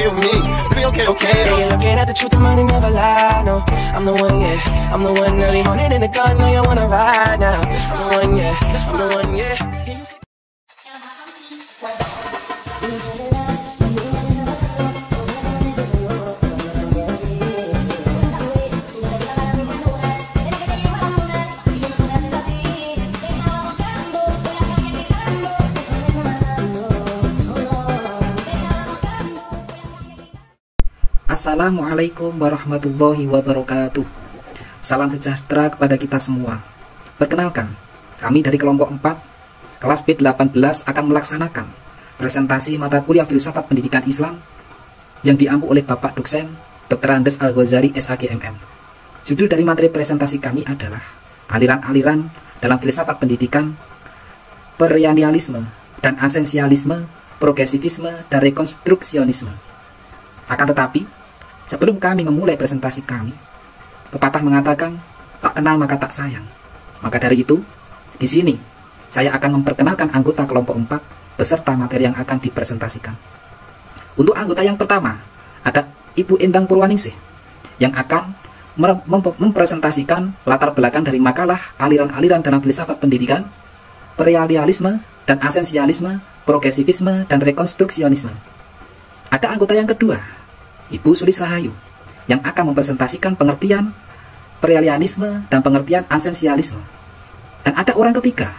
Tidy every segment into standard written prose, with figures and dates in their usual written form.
kill me. Baby, okay. Yeah, you're looking at the truth, the money never lie. No, I'm the one, yeah. I'm the one early morning in the gun. No, you wanna ride now. I'm the one, yeah. I'm the one, yeah. Assalamualaikum warahmatullahi wabarakatuh. Salam sejahtera kepada kita semua. Perkenalkan, kami dari kelompok 4 kelas B18 akan melaksanakan presentasi mata kuliah Filsafat Pendidikan Islam yang diampu oleh Bapak Dosen Dr. Andes Al-Ghazali SAGMM. Judul dari materi presentasi kami adalah aliran-aliran dalam filsafat pendidikan, perennialisme dan esensialisme, progresivisme dan rekonstruksionisme. Akan tetapi, sebelum kami memulai presentasi kami, pepatah mengatakan, tak kenal maka tak sayang. Maka dari itu, di sini saya akan memperkenalkan anggota kelompok 4 beserta materi yang akan dipresentasikan. Untuk anggota yang pertama, ada Ibu Endang Purwaningsih yang akan mempresentasikan latar belakang dari makalah aliran-aliran dalam filsafat pendidikan, perennialisme dan esensialisme, progresivisme dan rekonstruksionisme. Ada anggota yang kedua, Ibu Sulis Rahayu, yang akan mempresentasikan pengertian perennialisme dan pengertian esensialisme. Dan ada orang ketiga,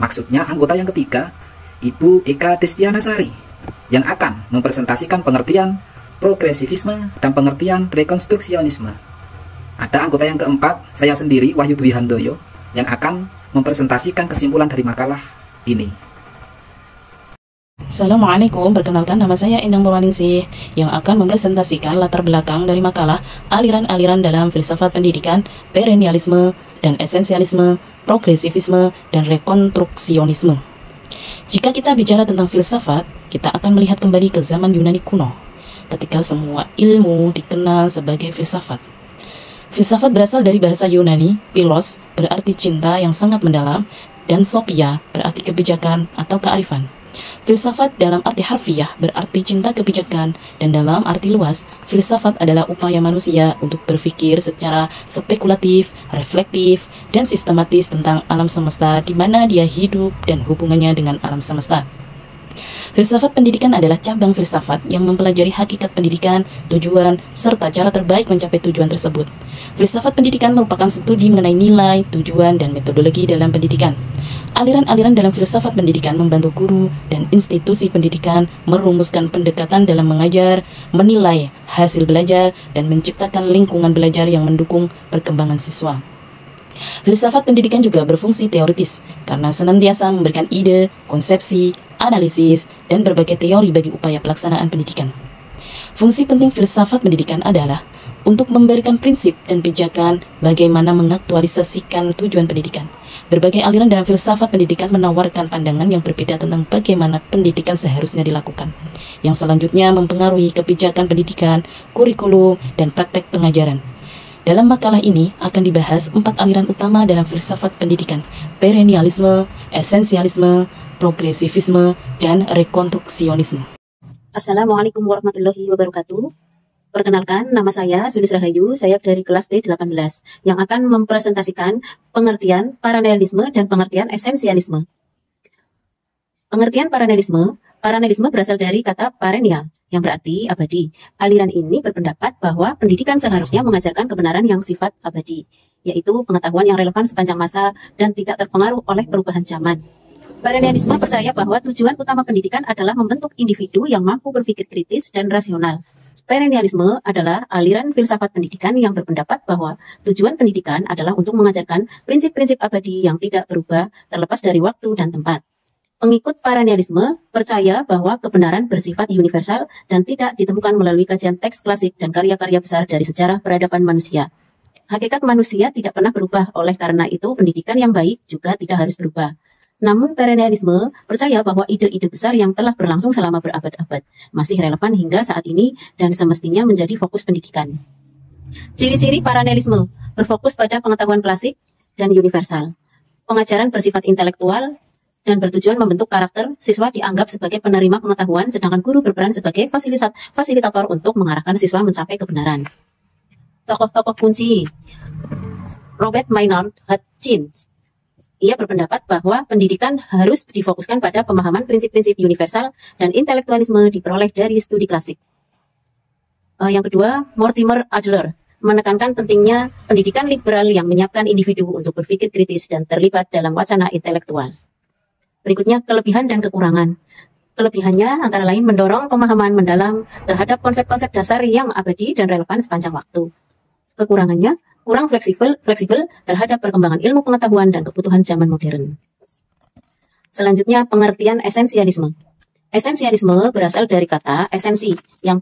maksudnya anggota yang ketiga, Ibu Eka Destianasari, yang akan mempresentasikan pengertian progresivisme dan pengertian rekonstruksionisme. Ada anggota yang keempat, saya sendiri, Wahyu Dwi Handoyo, yang akan mempresentasikan kesimpulan dari makalah ini. Assalamualaikum, perkenalkan nama saya Endang Purwaningsih yang akan mempresentasikan latar belakang dari makalah aliran-aliran dalam filsafat pendidikan, perennialisme dan esensialisme, progresivisme dan rekonstruksionisme. Jika kita bicara tentang filsafat, kita akan melihat kembali ke zaman Yunani kuno, ketika semua ilmu dikenal sebagai filsafat. Filsafat berasal dari bahasa Yunani, philos berarti cinta yang sangat mendalam, dan sophia berarti kebijakan atau kearifan. Filsafat dalam arti harfiah berarti cinta kebijakan, dan dalam arti luas, filsafat adalah upaya manusia untuk berpikir secara spekulatif, reflektif, dan sistematis tentang alam semesta di mana dia hidup dan hubungannya dengan alam semesta. Filsafat pendidikan adalah cabang filsafat yang mempelajari hakikat pendidikan, tujuan, serta cara terbaik mencapai tujuan tersebut. Filsafat pendidikan merupakan studi mengenai nilai, tujuan, dan metodologi dalam pendidikan. Aliran-aliran dalam filsafat pendidikan membantu guru dan institusi pendidikan merumuskan pendekatan dalam mengajar, menilai hasil belajar, dan menciptakan lingkungan belajar yang mendukung perkembangan siswa. Filsafat pendidikan juga berfungsi teoritis karena senantiasa memberikan ide, konsepsi, analisis, dan berbagai teori bagi upaya pelaksanaan pendidikan. Fungsi penting filsafat pendidikan adalah untuk memberikan prinsip dan pijakan bagaimana mengaktualisasikan tujuan pendidikan. Berbagai aliran dalam filsafat pendidikan menawarkan pandangan yang berbeda tentang bagaimana pendidikan seharusnya dilakukan, yang selanjutnya mempengaruhi kebijakan pendidikan, kurikulum, dan praktek pengajaran. Dalam makalah ini akan dibahas 4 aliran utama dalam filsafat pendidikan: perennialisme, esensialisme, progresivisme, dan rekonstruksionisme. Assalamualaikum warahmatullahi wabarakatuh. Perkenalkan, nama saya Sulis Rahayu, saya dari kelas B18 yang akan mempresentasikan pengertian perennialisme dan pengertian esensialisme. Pengertian perennialisme berasal dari kata perennial yang berarti abadi. Aliran ini berpendapat bahwa pendidikan seharusnya mengajarkan kebenaran yang sifat abadi, yaitu pengetahuan yang relevan sepanjang masa dan tidak terpengaruh oleh perubahan zaman. Perennialisme percaya bahwa tujuan utama pendidikan adalah membentuk individu yang mampu berpikir kritis dan rasional. Perennialisme adalah aliran filsafat pendidikan yang berpendapat bahwa tujuan pendidikan adalah untuk mengajarkan prinsip-prinsip abadi yang tidak berubah terlepas dari waktu dan tempat. Pengikut perennialisme percaya bahwa kebenaran bersifat universal dan tidak ditemukan melalui kajian teks klasik dan karya-karya besar dari sejarah peradaban manusia. Hakikat manusia tidak pernah berubah, oleh karena itu pendidikan yang baik juga tidak harus berubah. Namun perennialisme percaya bahwa ide-ide besar yang telah berlangsung selama berabad-abad masih relevan hingga saat ini dan semestinya menjadi fokus pendidikan. Ciri-ciri perennialisme berfokus pada pengetahuan klasik dan universal. Pengajaran bersifat intelektual dan bertujuan membentuk karakter siswa dianggap sebagai penerima pengetahuan, sedangkan guru berperan sebagai fasilitator untuk mengarahkan siswa mencapai kebenaran. Tokoh-tokoh kunci. Robert Maynard Hutchins. Ia berpendapat bahwa pendidikan harus difokuskan pada pemahaman prinsip-prinsip universal dan intelektualisme diperoleh dari studi klasik. Yang kedua, Mortimer Adler menekankan pentingnya pendidikan liberal yang menyiapkan individu untuk berpikir kritis dan terlibat dalam wacana intelektual. Berikutnya, kelebihan dan kekurangan. Kelebihannya antara lain mendorong pemahaman mendalam terhadap konsep-konsep dasar yang abadi dan relevan sepanjang waktu. Kekurangannya, kurang fleksibel terhadap perkembangan ilmu pengetahuan dan kebutuhan zaman modern. Selanjutnya, pengertian esensialisme. Esensialisme berasal dari kata esensi, yang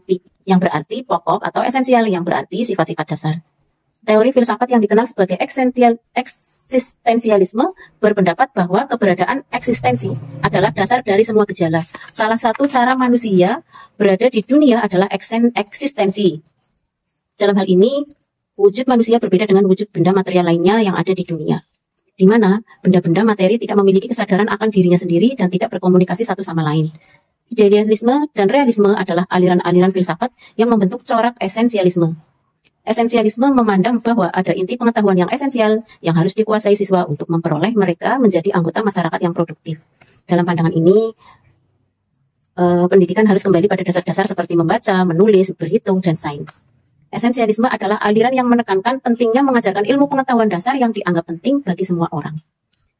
berarti pokok, atau esensial yang berarti sifat-sifat dasar. Teori filsafat yang dikenal sebagai eksistensialisme berpendapat bahwa keberadaan eksistensi adalah dasar dari semua gejala. Salah satu cara manusia berada di dunia adalah eksistensi. Dalam hal ini, wujud manusia berbeda dengan wujud benda material lainnya yang ada di dunia, di mana benda-benda materi tidak memiliki kesadaran akan dirinya sendiri dan tidak berkomunikasi satu sama lain. Idealisme dan realisme adalah aliran-aliran filsafat yang membentuk corak esensialisme. Esensialisme memandang bahwa ada inti pengetahuan yang esensial yang harus dikuasai siswa untuk memperoleh mereka menjadi anggota masyarakat yang produktif. Dalam pandangan ini, pendidikan harus kembali pada dasar-dasar seperti membaca, menulis, berhitung, dan sains. Esensialisme adalah aliran yang menekankan pentingnya mengajarkan ilmu pengetahuan dasar yang dianggap penting bagi semua orang.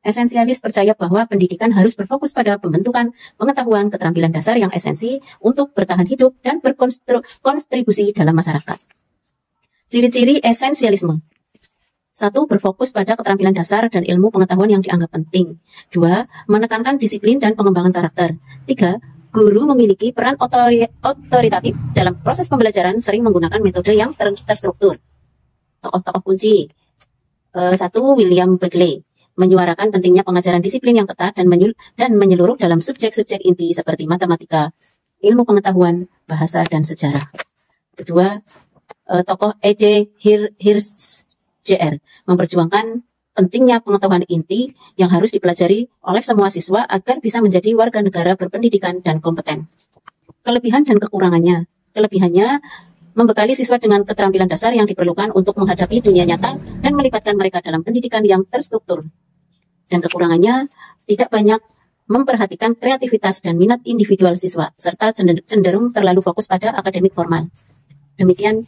Esensialis percaya bahwa pendidikan harus berfokus pada pembentukan pengetahuan keterampilan dasar yang esensi untuk bertahan hidup dan berkontribusi dalam masyarakat. Ciri-ciri esensialisme. 1. Berfokus pada keterampilan dasar dan ilmu pengetahuan yang dianggap penting. 2. Menekankan disiplin dan pengembangan karakter. 3. Guru memiliki peran otoritatif dalam proses pembelajaran, sering menggunakan metode yang terstruktur. Tokoh-tokoh kunci. 1. William Bagley menyuarakan pentingnya pengajaran disiplin yang ketat dan menyeluruh dalam subjek-subjek inti seperti matematika, ilmu pengetahuan, bahasa, dan sejarah. Kedua, tokoh E.D. Hirsch Jr. memperjuangkan pentingnya pengetahuan inti yang harus dipelajari oleh semua siswa agar bisa menjadi warga negara berpendidikan dan kompeten. Kelebihan dan kekurangannya. Kelebihannya, membekali siswa dengan keterampilan dasar yang diperlukan untuk menghadapi dunia nyata dan melibatkan mereka dalam pendidikan yang terstruktur. Dan kekurangannya, tidak banyak memperhatikan kreativitas dan minat individual siswa, serta cenderung terlalu fokus pada akademik formal. Demikian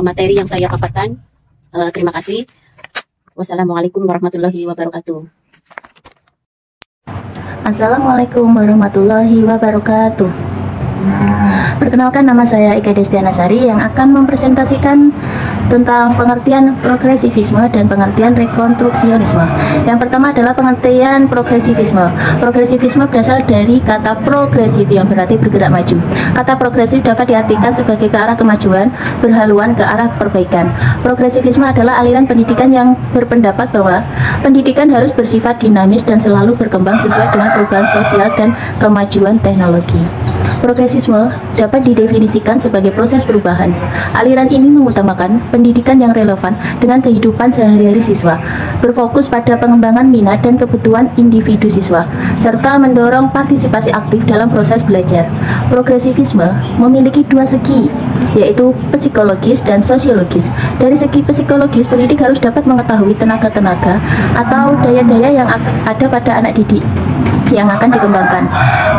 materi yang saya paparkan. Terima kasih. Wassalamualaikum warahmatullahi wabarakatuh. Assalamualaikum warahmatullahi wabarakatuh. Perkenalkan, nama saya Ika Destiana Sari yang akan mempresentasikan tentang pengertian progresivisme dan pengertian rekonstruksionisme. Yang pertama adalah pengertian progresivisme. Progresivisme berasal dari kata progresif yang berarti bergerak maju. Kata progresif dapat diartikan sebagai ke arah kemajuan, berhaluan ke arah perbaikan. Progresivisme adalah aliran pendidikan yang berpendapat bahwa pendidikan harus bersifat dinamis dan selalu berkembang sesuai dengan perubahan sosial dan kemajuan teknologi. Progresisme dapat didefinisikan sebagai proses perubahan. Aliran ini mengutamakan pendidikan yang relevan dengan kehidupan sehari-hari siswa, berfokus pada pengembangan minat dan kebutuhan individu siswa, serta mendorong partisipasi aktif dalam proses belajar. Progresivisme memiliki dua segi, yaitu psikologis dan sosiologis. Dari segi psikologis, pendidik harus dapat mengetahui tenaga-tenaga atau daya-daya yang ada pada anak didik yang akan dikembangkan.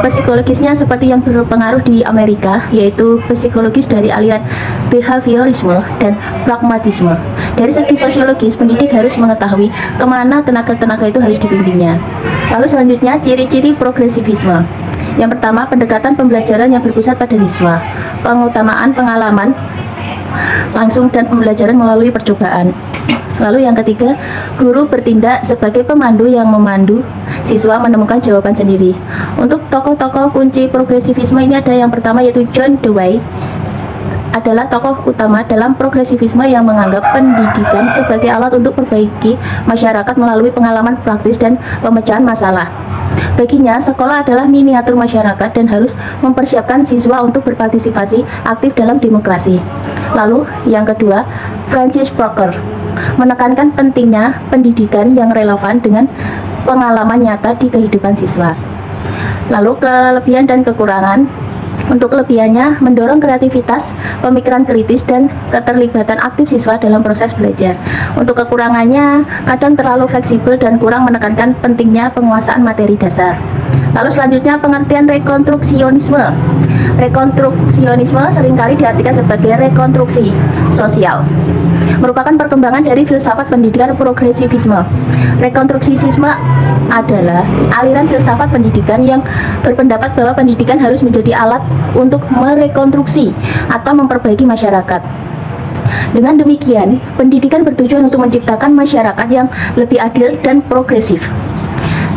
Psikologisnya seperti yang berpengaruh di Amerika, yaitu psikologis dari aliran behaviorisme dan pragmatisme. Dari segi sosiologis, pendidik harus mengetahui kemana tenaga-tenaga itu harus dibimbingnya. Lalu selanjutnya, ciri-ciri progresivisme. Yang pertama, pendekatan pembelajaran yang berpusat pada siswa, pengutamaan pengalaman langsung dan pembelajaran melalui percobaan. Lalu yang ketiga, guru bertindak sebagai pemandu yang memandu siswa menemukan jawaban sendiri. Untuk tokoh-tokoh kunci progresivisme ini ada yang pertama, yaitu John Dewey, adalah tokoh utama dalam progresivisme yang menganggap pendidikan sebagai alat untuk perbaiki masyarakat melalui pengalaman praktis dan pemecahan masalah. Baginya, sekolah adalah miniatur masyarakat dan harus mempersiapkan siswa untuk berpartisipasi aktif dalam demokrasi. Lalu, yang kedua, Francis Parker menekankan pentingnya pendidikan yang relevan dengan pengalaman nyata di kehidupan siswa. Lalu kelebihan dan kekurangan. Untuk kelebihannya, mendorong kreativitas, pemikiran kritis, dan keterlibatan aktif siswa dalam proses belajar. Untuk kekurangannya, kadang terlalu fleksibel dan kurang menekankan pentingnya penguasaan materi dasar. Lalu selanjutnya, pengertian rekonstruksionisme. Rekonstruksionisme seringkali diartikan sebagai rekonstruksi sosial, merupakan perkembangan dari filsafat pendidikan progresivisme. Rekonstruksisme adalah aliran filsafat pendidikan yang berpendapat bahwa pendidikan harus menjadi alat untuk merekonstruksi atau memperbaiki masyarakat. Dengan demikian, pendidikan bertujuan untuk menciptakan masyarakat yang lebih adil dan progresif.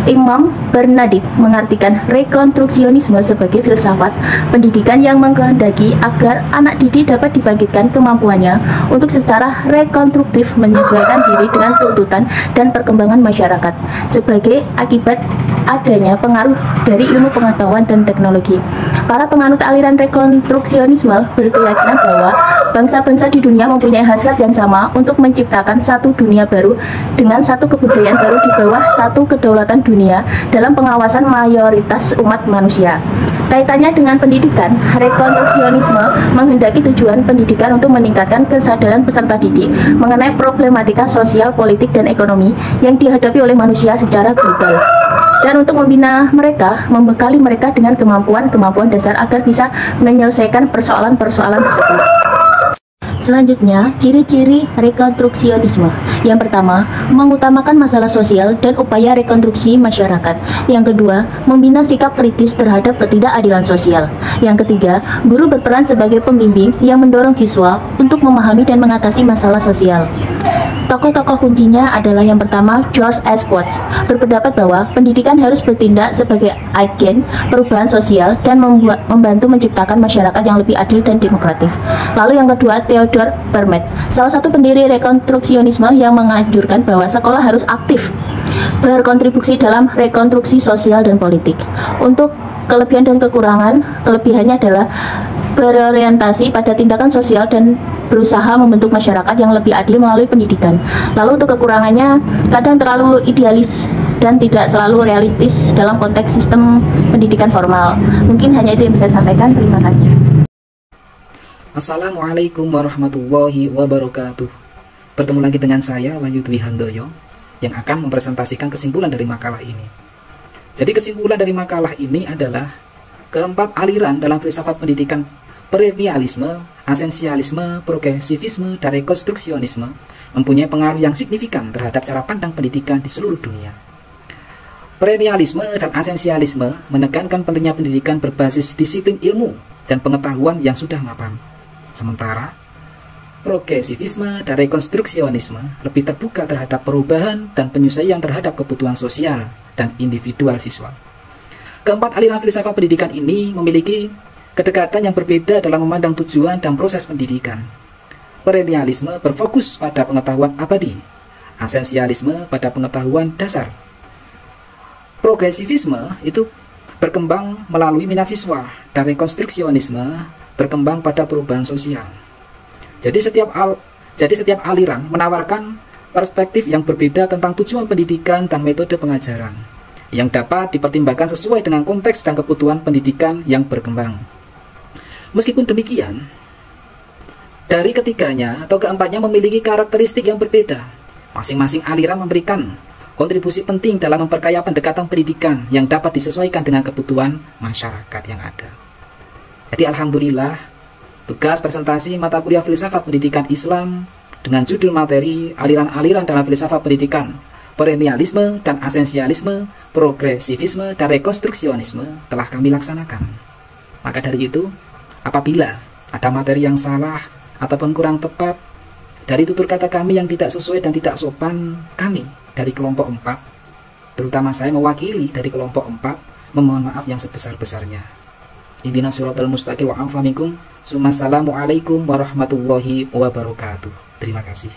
Imam Bernadette mengartikan rekonstruksionisme sebagai filsafat pendidikan yang mengkehendaki agar anak didik dapat dibangkitkan kemampuannya untuk secara rekonstruktif menyesuaikan diri dengan tuntutan dan perkembangan masyarakat sebagai akibat adanya pengaruh dari ilmu pengetahuan dan teknologi. Para penganut aliran rekonstruksionisme berkeyakinan bahwa bangsa-bangsa di dunia mempunyai hasrat yang sama untuk menciptakan satu dunia baru dengan satu kebudayaan baru di bawah satu kedaulatan dunia dalam pengawasan mayoritas umat manusia. Kaitannya dengan pendidikan, rekonstruksionisme menghendaki tujuan pendidikan untuk meningkatkan kesadaran peserta didik mengenai problematika sosial, politik, dan ekonomi yang dihadapi oleh manusia secara global. Dan untuk membina mereka, membekali mereka dengan kemampuan-kemampuan dasar agar bisa menyelesaikan persoalan-persoalan tersebut. Selanjutnya, ciri-ciri rekonstruksionisme. Yang pertama, mengutamakan masalah sosial dan upaya rekonstruksi masyarakat. Yang kedua, membina sikap kritis terhadap ketidakadilan sosial. Yang ketiga, guru berperan sebagai pembimbing yang mendorong siswa untuk memahami dan mengatasi masalah sosial. Tokoh-tokoh kuncinya adalah yang pertama, George S. Watts, berpendapat bahwa pendidikan harus bertindak sebagai agen perubahan sosial dan membantu menciptakan masyarakat yang lebih adil dan demokratis. Lalu yang kedua, Theodore Bernard, salah satu pendiri rekonstruksionisme yang menganjurkan bahwa sekolah harus aktif berkontribusi dalam rekonstruksi sosial dan politik. Untuk kelebihan dan kekurangan, kelebihannya adalah berorientasi pada tindakan sosial dan berusaha membentuk masyarakat yang lebih adil melalui pendidikan. Lalu untuk kekurangannya, kadang terlalu idealis dan tidak selalu realistis dalam konteks sistem pendidikan formal. Mungkin hanya itu yang bisa saya sampaikan. Terima kasih. Assalamualaikum warahmatullahi wabarakatuh. Bertemu lagi dengan saya, Wahyu Dwi Handoyo, yang akan mempresentasikan kesimpulan dari makalah ini. Jadi kesimpulan dari makalah ini adalah keempat aliran dalam filsafat pendidikan, perennialisme, esensialisme, progresivisme, dan rekonstruksionisme, mempunyai pengaruh yang signifikan terhadap cara pandang pendidikan di seluruh dunia. Perennialisme dan esensialisme menekankan pentingnya pendidikan berbasis disiplin ilmu dan pengetahuan yang sudah mapan. Sementara progresivisme dan rekonstruksionisme lebih terbuka terhadap perubahan dan penyesuaian terhadap kebutuhan sosial dan individual siswa. Keempat aliran filsafat pendidikan ini memiliki kedekatan yang berbeda dalam memandang tujuan dan proses pendidikan. Perennialisme berfokus pada pengetahuan abadi, esensialisme pada pengetahuan dasar. Progresivisme itu berkembang melalui minat siswa, dan rekonstruksionisme berkembang pada perubahan sosial. Jadi setiap aliran menawarkan perspektif yang berbeda tentang tujuan pendidikan dan metode pengajaran, yang dapat dipertimbangkan sesuai dengan konteks dan kebutuhan pendidikan yang berkembang. Meskipun demikian, dari ketiganya atau keempatnya memiliki karakteristik yang berbeda. Masing-masing aliran memberikan kontribusi penting dalam memperkaya pendekatan pendidikan yang dapat disesuaikan dengan kebutuhan masyarakat yang ada. Jadi alhamdulillah, tugas presentasi mata kuliah filsafat pendidikan Islam dengan judul materi aliran-aliran dalam filsafat pendidikan, perennialisme dan esensialisme, progresivisme dan rekonstruksionisme telah kami laksanakan. Maka dari itu, apabila ada materi yang salah ataupun kurang tepat dari tutur kata kami yang tidak sesuai dan tidak sopan, kami dari kelompok 4, terutama saya mewakili dari kelompok 4, memohon maaf yang sebesar-besarnya. Ihdinas shiratal mustaqim wa afa minkum. Assalamualaikum warahmatullahi wabarakatuh. Terima kasih.